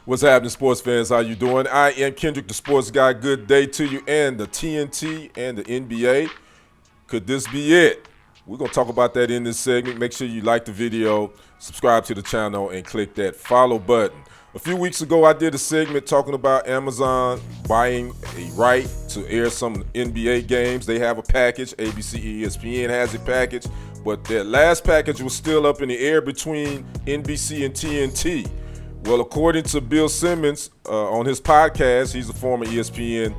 What's happening, sports fans? How you doing? I am Kendrick, the sports guy. Good day to you. And the TNT and the NBA. Could this be it? We're going to talk about that in this segment. Make sure you like the video, subscribe to the channel, and click that follow button. A few weeks ago, I did a segment talking about Amazon buying a right to air some NBA games. They have a package. ABC, ESPN has a package. But that last package was still up in the air between NBC and TNT. Well, according to Bill Simmons on his podcast, he's a former ESPN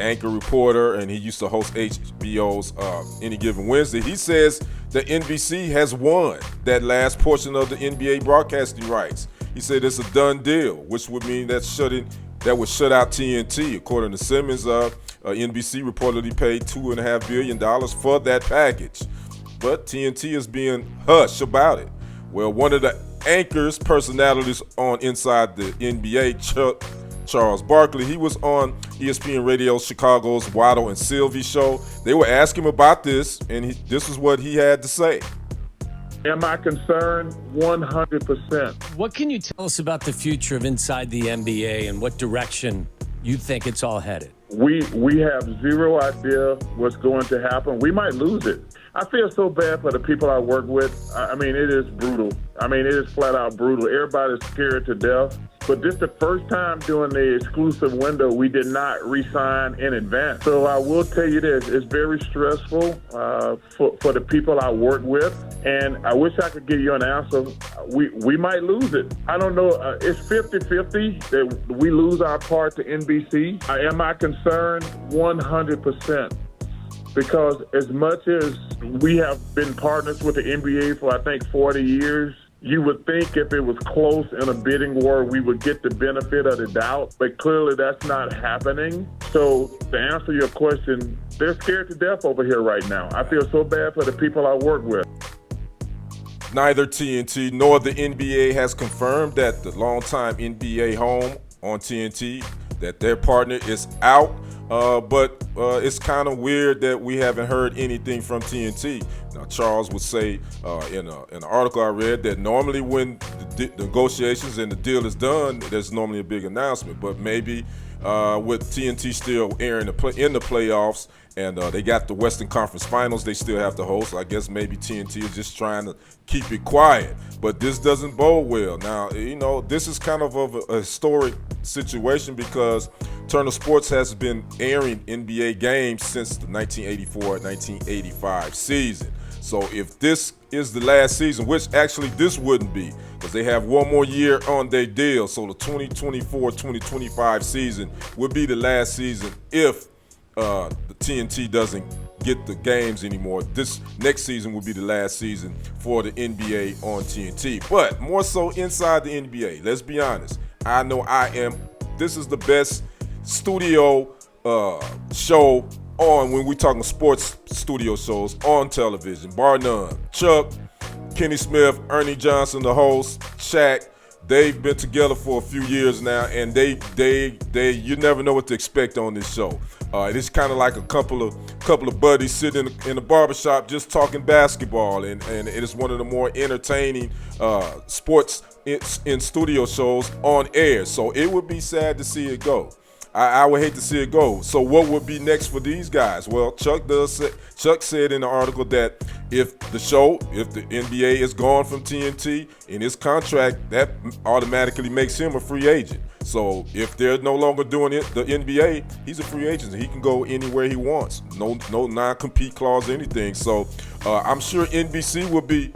anchor reporter, and he used to host HBO's Any Given Wednesday. He says that NBC has won that last portion of the NBA broadcasting rights. He said it's a done deal, which would mean that would shut out TNT. According to Simmons, NBC reportedly paid $2.5 billion for that package, but TNT is being hush about it. Well, one of the anchors, personalities on Inside the NBA, Charles Barkley, he was on ESPN Radio Chicago's Waddle and Sylvie show. They were asking him about this, and this is what he had to say. Am I concerned? 100%. What can you tell us about the future of Inside the NBA and what direction you think it's all headed? We have zero idea what's going to happen. We might lose it. I feel so bad for the people I work with. I mean, it is brutal. I mean, it is flat out brutal. Everybody's scared to death. But this is the first time during the exclusive window we did not re-sign in advance. So I will tell you this, it's very stressful for the people I work with. And I wish I could give you an answer. We might lose it. I don't know. It's 50-50 that we lose our part to NBC. Am I concerned? 100%. Because as much as we have been partners with the NBA for, I think, 40 years, you would think if it was close in a bidding war, we would get the benefit of the doubt. But clearly that's not happening. So to answer your question, they're scared to death over here right now. I feel so bad for the people I work with. Neither TNT nor the NBA has confirmed that the longtime NBA home on TNT, that their partner is out. But it's kind of weird that we haven't heard anything from TNT. Now, Charles would say in an article I read that normally when the negotiations and the deal is done, there's normally a big announcement. But maybe with TNT still airing in the playoffs and they got the Western Conference Finals they still have to host, I guess maybe TNT is just trying to keep it quiet. But this doesn't bode well. Now, this is kind of a historic situation because Turner Sports has been airing NBA games since the 1984-1985 season. So if this is the last season, which actually this wouldn't be, because they have one more year on their deal, so the 2024-2025 season would be the last season if the TNT doesn't get the games anymore. This next season will be the last season for the NBA on TNT. But more so inside the NBA, let's be honest. I know this is the best studio show on when we're talking sports studio shows on television, bar none. Chuck, Kenny Smith, Ernie Johnson, the host, Shaq, they've been together for a few years now, and they you never know what to expect on this show. It's kind of like a couple of buddies sitting in a barbershop just talking basketball, and it is one of the more entertaining sports in studio shows on air. So it would be sad to see it go. I would hate to see it go. So what would be next for these guys? Well, Chuck said in the article that if the NBA is gone from TNT in his contract, that automatically makes him a free agent. So if they're no longer doing it, the NBA, he's a free agent. He can go anywhere he wants. No non-compete clause or anything. So I'm sure NBC will be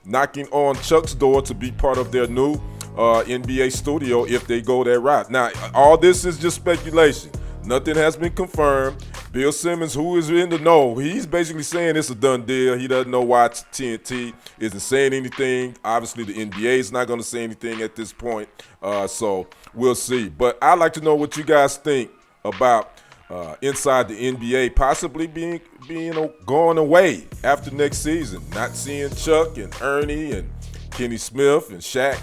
knocking on Chuck's door to be part of their new NBA studio if they go that route. Now, all this is just speculation. Nothing has been confirmed. Bill Simmons, who is in the know, he's basically saying it's a done deal. He doesn't know why TNT isn't saying anything. Obviously, the NBA is not going to say anything at this point. So we'll see. But I'd like to know what you guys think about inside the NBA possibly being going away after next season. Not seeing Chuck and Ernie and Kenny Smith and Shaq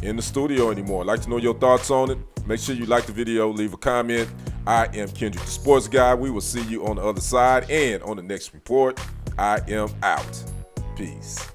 in the studio anymore. I'd like to know your thoughts on it. Make sure you like the video, leave a comment. I am Kendrick, the sports guy. We will see you on the other side and on the next report. I am out. Peace.